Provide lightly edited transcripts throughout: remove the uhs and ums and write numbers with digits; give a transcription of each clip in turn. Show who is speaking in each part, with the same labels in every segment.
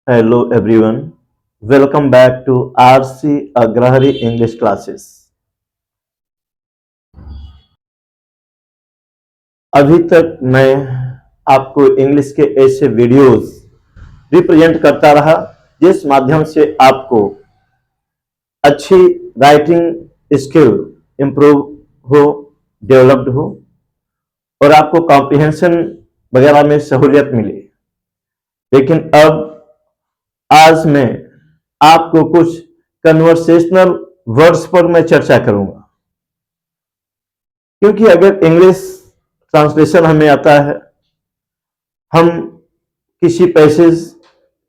Speaker 1: Hello everyone. Welcome back to RC Agrahari English classes. अभी तक मैं आपको इंग्लिश के ऐसे वीडियोस रिप्रेजेंट करता रहा जिस माध्यम से आपको अच्छी राइटिंग स्किल इम्प्रूव हो, डेवलप्ड हो और आपको कॉम्प्रिहेंशन वगैरह में सहूलियत मिले। लेकिन अब आज मैं आपको कुछ कन्वर्सेशनल वर्ड्स पर मैं चर्चा करूंगा, क्योंकि अगर इंग्लिश ट्रांसलेशन हमें आता है, हम किसी पैसेज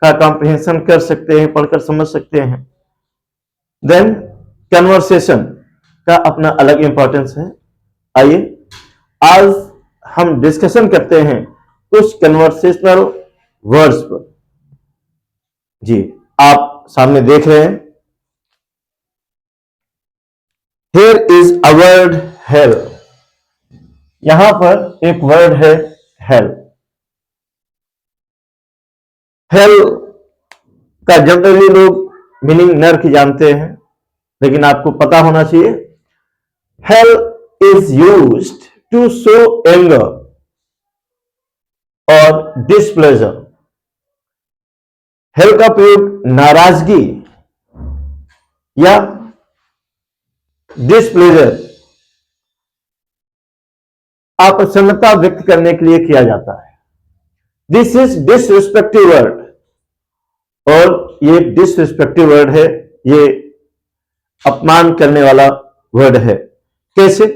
Speaker 1: का कॉम्प्रिहेंशन कर सकते हैं, पढ़कर समझ सकते हैं, देन कन्वर्सेशन का अपना अलग इंपॉर्टेंस है। आइए आज हम डिस्कशन करते हैं कुछ कन्वर्सेशनल वर्ड्स पर। जी, आप सामने देख रहे हैं, Here is a word hell. यहां पर एक वर्ड है hell. Hell का जनरली लोग मीनिंग नर्क जानते हैं, लेकिन आपको पता होना चाहिए hell is used to show anger और displeasure. hell का प्रयोग नाराजगी या डिसप्लेजर, अप्रसन्नता व्यक्त करने के लिए किया जाता है। दिस इज डिसरिस्पेक्टिव वर्ड, और ये डिसरिस्पेक्टिव वर्ड है, ये अपमान करने वाला वर्ड है। कैसे?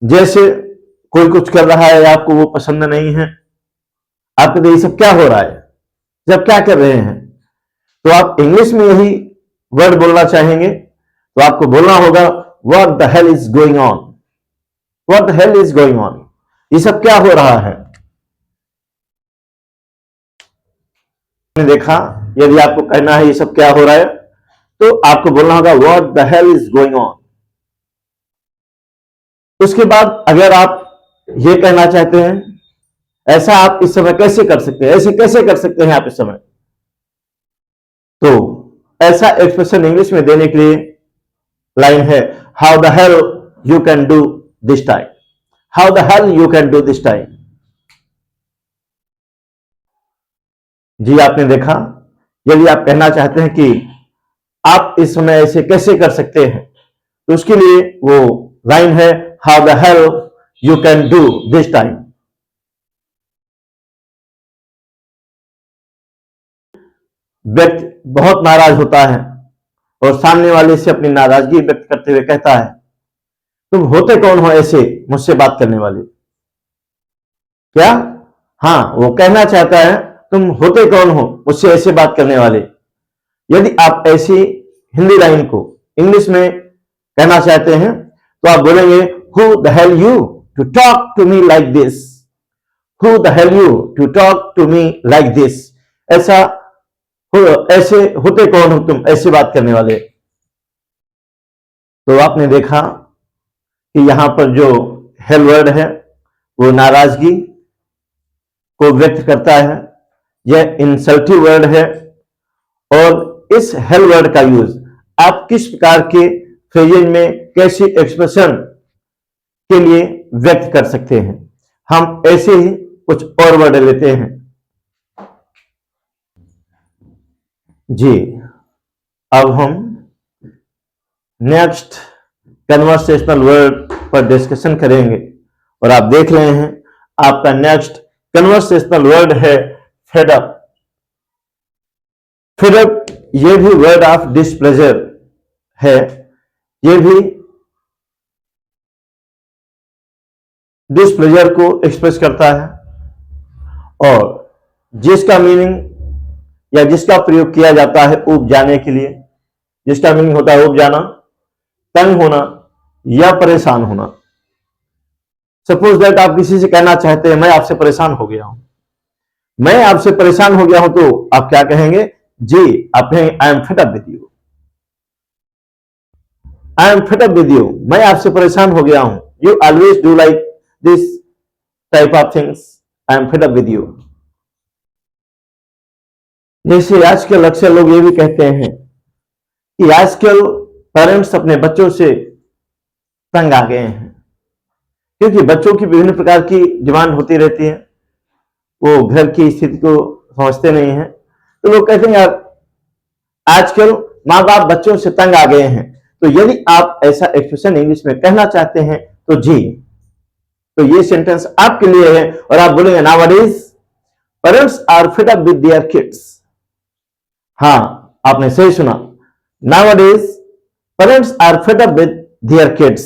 Speaker 1: जैसे कोई कुछ कर रहा है, आपको वो पसंद नहीं है, आप कहते ये सब क्या हो रहा है, जब क्या कर रहे हैं, तो आप इंग्लिश में यही वर्ड बोलना चाहेंगे तो आपको बोलना होगा what the hell is going on. What the hell is going on, ये सब क्या हो रहा है। देखा, यदि आपको कहना है ये सब क्या हो रहा है, तो आपको बोलना होगा what the hell is going on. उसके बाद अगर आप ये कहना चाहते हैं ऐसा आप इस समय कैसे कर सकते हैं, ऐसे कैसे कर सकते हैं आप इस समय, तो ऐसा एक्सप्रेशन इंग्लिश में देने के लिए लाइन है how the hell you can do this time. How the hell you can do this time. जी, आपने देखा, यदि आप कहना चाहते हैं कि आप इस समय ऐसे कैसे कर सकते हैं, तो उसके लिए वो लाइन है how the hell you can do this time. व्यक्ति बहुत नाराज होता है और सामने वाले से अपनी नाराजगी व्यक्त करते हुए कहता है तुम होते कौन हो ऐसे मुझसे बात करने वाले। क्या? हाँ, वो कहना चाहता है तुम होते कौन हो मुझसे ऐसे बात करने वाले। यदि आप ऐसी हिंदी लाइन को इंग्लिश में कहना चाहते हैं तो आप बोलेंगे who the hell you to talk to me like this. Who the hell you to talk to me like this. ऐसा ऐसे होते कौन हो तुम ऐसे बात करने वाले। तो आपने देखा कि यहां पर जो हेल वर्ड है वो नाराजगी को व्यक्त करता है, यह इंसल्टिव वर्ड है। और इस हेल वर्ड का यूज आप किस प्रकार के फ्रेजेज में कैसी एक्सप्रेशन के लिए व्यक्त कर सकते हैं, हम ऐसे ही कुछ और वर्ड लेते हैं। जी, अब हम नेक्स्ट कन्वर्सेशनल वर्ड पर डिस्कशन करेंगे, और आप देख रहे हैं आपका नेक्स्ट कन्वर्सेशनल वर्ड है फेड अप। फेड अप ये भी वर्ड ऑफ डिसप्लेजर है, ये भी डिसप्लेजर को एक्सप्रेस करता है, और जिसका मीनिंग या जिसका प्रयोग किया जाता है ऊब जाने के लिए, जिसका मीनिंग होता है ऊब जाना, तंग होना या परेशान होना। सपोज दैट आप किसी से कहना चाहते हैं मैं आपसे परेशान हो गया हूं, मैं आपसे परेशान हो गया हूं, तो आप क्या कहेंगे? जी, आप कहेंगे I am fed up with you. I am fed up with you, मैं आपसे परेशान हो गया हूं। You always do like this type of things, I am fed up with you. जैसे आजकल अक्सर लोग ये भी कहते हैं कि आजकल पेरेंट्स अपने बच्चों से तंग आ गए हैं, क्योंकि बच्चों की विभिन्न प्रकार की डिमांड होती रहती है, वो घर की स्थिति को समझते नहीं हैं। तो लोग कहते हैं यार आजकल माँ बाप बच्चों से तंग आ गए हैं। तो यदि आप ऐसा एक्सप्रेशन इंग्लिश में कहना चाहते हैं तो जी, तो ये सेंटेंस आपके लिए है और आप बोलेंगे nowadays parents are fed up with their kids. हाँ, आपने सही सुना, nowadays parents are fed up with their kids.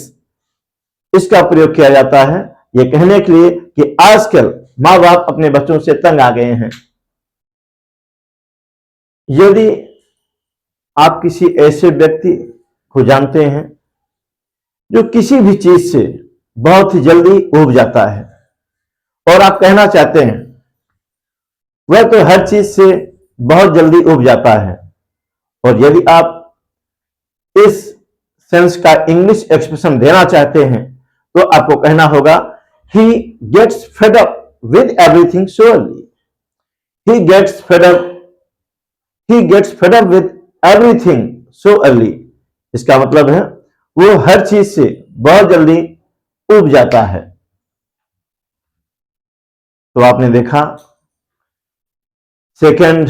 Speaker 1: इसका प्रयोग किया जाता है ये कहने के लिए कि आजकल माँ बाप अपने बच्चों से तंग आ गए हैं। यदि आप किसी ऐसे व्यक्ति को जानते हैं जो किसी भी चीज से बहुत ही जल्दी ऊब जाता है और आप कहना चाहते हैं वह तो हर चीज से बहुत जल्दी ऊब जाता है, और यदि आप इस सेंस का इंग्लिश एक्सप्रेशन देना चाहते हैं तो आपको कहना होगा he gets fed up with everything so early. He gets fed up with everything so early. इसका मतलब है वो हर चीज से बहुत जल्दी ऊब जाता है। तो आपने देखा सेकंड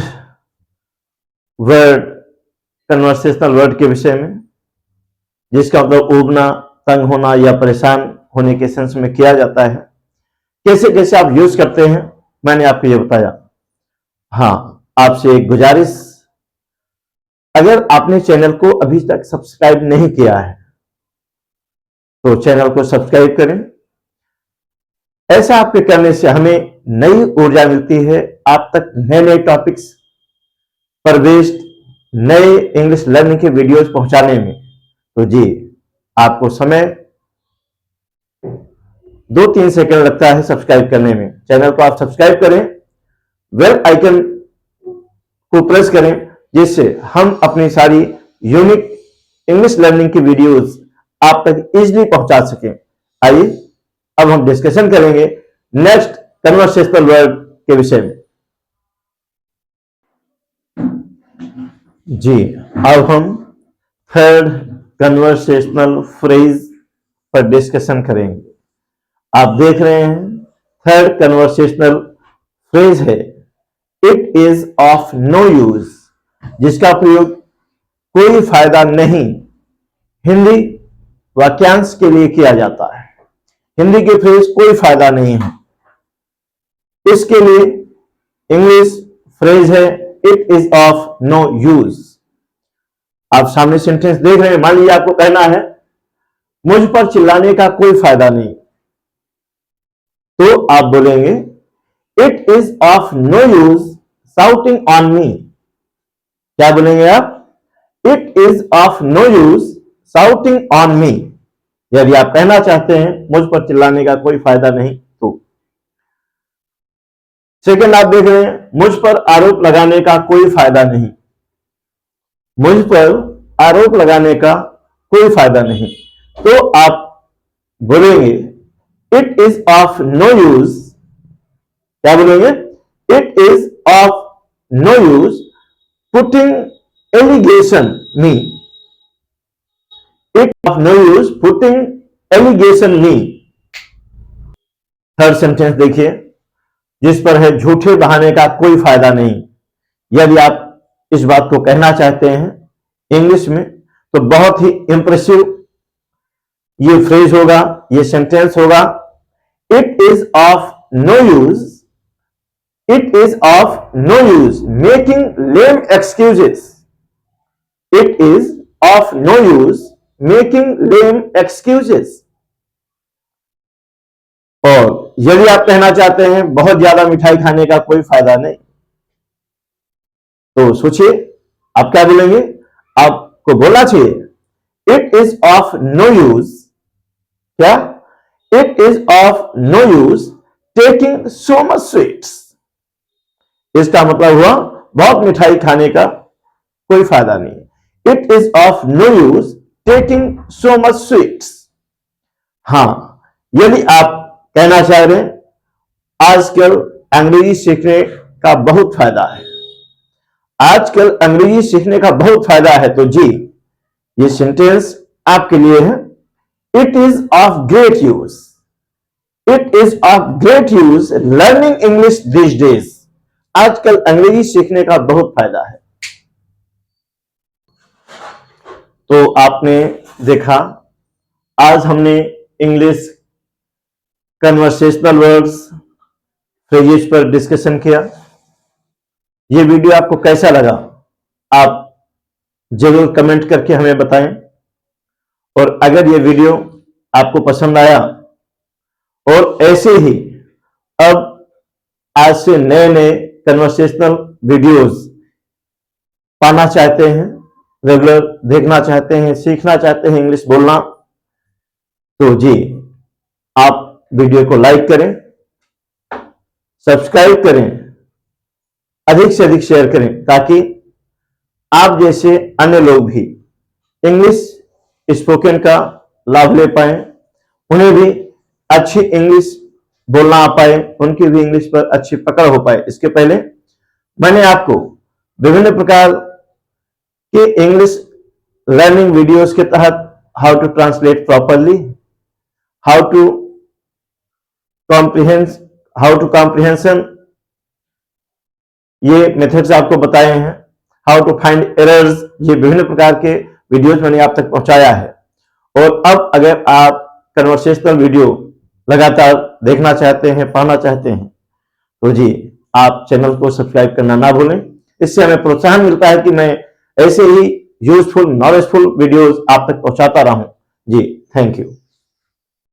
Speaker 1: वर्ड कन्वर्सेशनल वर्ड के विषय में, जिसका मतलब ऊबना, तंग होना या परेशान होने के सेंस में किया जाता है। कैसे कैसे आप यूज करते हैं मैंने आपको ये बताया। हाँ, आपसे एक गुजारिश, अगर आपने चैनल को अभी तक सब्सक्राइब नहीं किया है तो चैनल को सब्सक्राइब करें। ऐसा आपके करने से हमें नई ऊर्जा मिलती है आप तक नए नए टॉपिक्स पर बेस्ड नए इंग्लिश लर्निंग के वीडियोस पहुंचाने में। तो जी, आपको समय 2-3 सेकंड लगता है सब्सक्राइब करने में। चैनल को आप सब्सक्राइब करें, बेल आइकन को प्रेस करें, जिससे हम अपनी सारी यूनिक इंग्लिश लर्निंग की वीडियोस आप तक इजीली पहुंचा सकें। आइए अब हम डिस्कशन करेंगे नेक्स्ट कन्वर्सेशनल वर्ड के विषय में। जी, अब हम थर्ड कन्वर्सेशनल फ्रेज पर डिस्कशन करेंगे। आप देख रहे हैं थर्ड कन्वर्सेशनल फ्रेज है it is of no use, जिसका प्रयोग कोई फायदा नहीं हिंदी वाक्यांश के लिए किया जाता है। हिंदी के फ्रेज कोई फायदा नहीं है, इसके लिए इंग्लिश फ्रेज है it is of no use. आप सामने सेंटेंस देख रहे हैं, मान लीजिए आपको कहना है मुझ पर चिल्लाने का कोई फायदा नहीं, तो आप बोलेंगे it is of no use shouting on me. क्या बोलेंगे आप? It is of no use shouting on me. यदि आप कहना चाहते हैं मुझ पर चिल्लाने का कोई फायदा नहीं तो। सेकंड आप देख रहे हैं मुझ पर आरोप लगाने का कोई फायदा नहीं। मुझ पर आरोप लगाने का कोई फायदा नहीं, तो आप बोलेंगे it is of no use. क्या बोलेंगे? It is of no use putting allegation me. It of no use putting allegation me. Third sentence देखिए, जिस पर है झूठे बहाने का कोई फायदा नहीं। यदि आप इस बात को कहना चाहते हैं इंग्लिश में तो बहुत ही इंप्रेसिव ये फ्रेज होगा, ये सेंटेंस होगा। It is of no use, it is of no use making lame excuses. It is of no use making lame excuses. और यदि आप कहना चाहते हैं बहुत ज्यादा मिठाई खाने का कोई फायदा नहीं, तो सोचिए आप क्या बोलेंगे। आपको बोलना चाहिए it is of no use. क्या? It is of no use taking so much sweets. इसका मतलब हुआ बहुत मिठाई खाने का कोई फायदा नहीं। It is of no use taking so much sweets. हां, यदि आप कहना चाह रहे हैं आजकल अंग्रेजी सीखने का बहुत फायदा है, आजकल अंग्रेजी सीखने का बहुत फायदा है। तो जी, ये सेंटेंस आपके लिए है। It is of great use, it is of great use learning English this days. आजकल अंग्रेजी सीखने का बहुत फायदा है। तो आपने देखा, आज हमने इंग्लिश कन्वर्सेशनल वर्ड्स, फ्रेजेस पर डिस्कशन किया। ये वीडियो आपको कैसा लगा आप जरूर कमेंट करके हमें बताएं। और अगर ये वीडियो आपको पसंद आया और ऐसे ही अब आज से नए नए कन्वर्सेशनल वीडियोस पाना चाहते हैं, रेगुलर देखना चाहते हैं, सीखना चाहते हैं इंग्लिश बोलना, तो जी आप वीडियो को लाइक करें, सब्सक्राइब करें, अधिक से अधिक शेयर करें, ताकि आप जैसे अन्य लोग भी इंग्लिश स्पोकन का लाभ ले पाए, उन्हें भी अच्छी इंग्लिश बोलना आ पाए, उनकी भी इंग्लिश पर अच्छी पकड़ हो पाए। इसके पहले मैंने आपको विभिन्न प्रकार के इंग्लिश लर्निंग वीडियोस के तहत how to translate properly, how to comprehension, ये मेथड्स आपको बताए हैं। हाउ टू फाइंड एरर्स, ये विभिन्न प्रकार के वीडियोस मैंने आप तक पहुंचाया है। और अब अगर आप कन्वर्सेशनल वीडियो लगातार देखना चाहते हैं, पाना चाहते हैं, तो जी आप चैनल को सब्सक्राइब करना ना भूलें। इससे हमें प्रोत्साहन मिलता है कि मैं ऐसे ही यूजफुल, नॉलेजफुल वीडियोस आप तक पहुंचाता रहूं। जी, थैंक यू।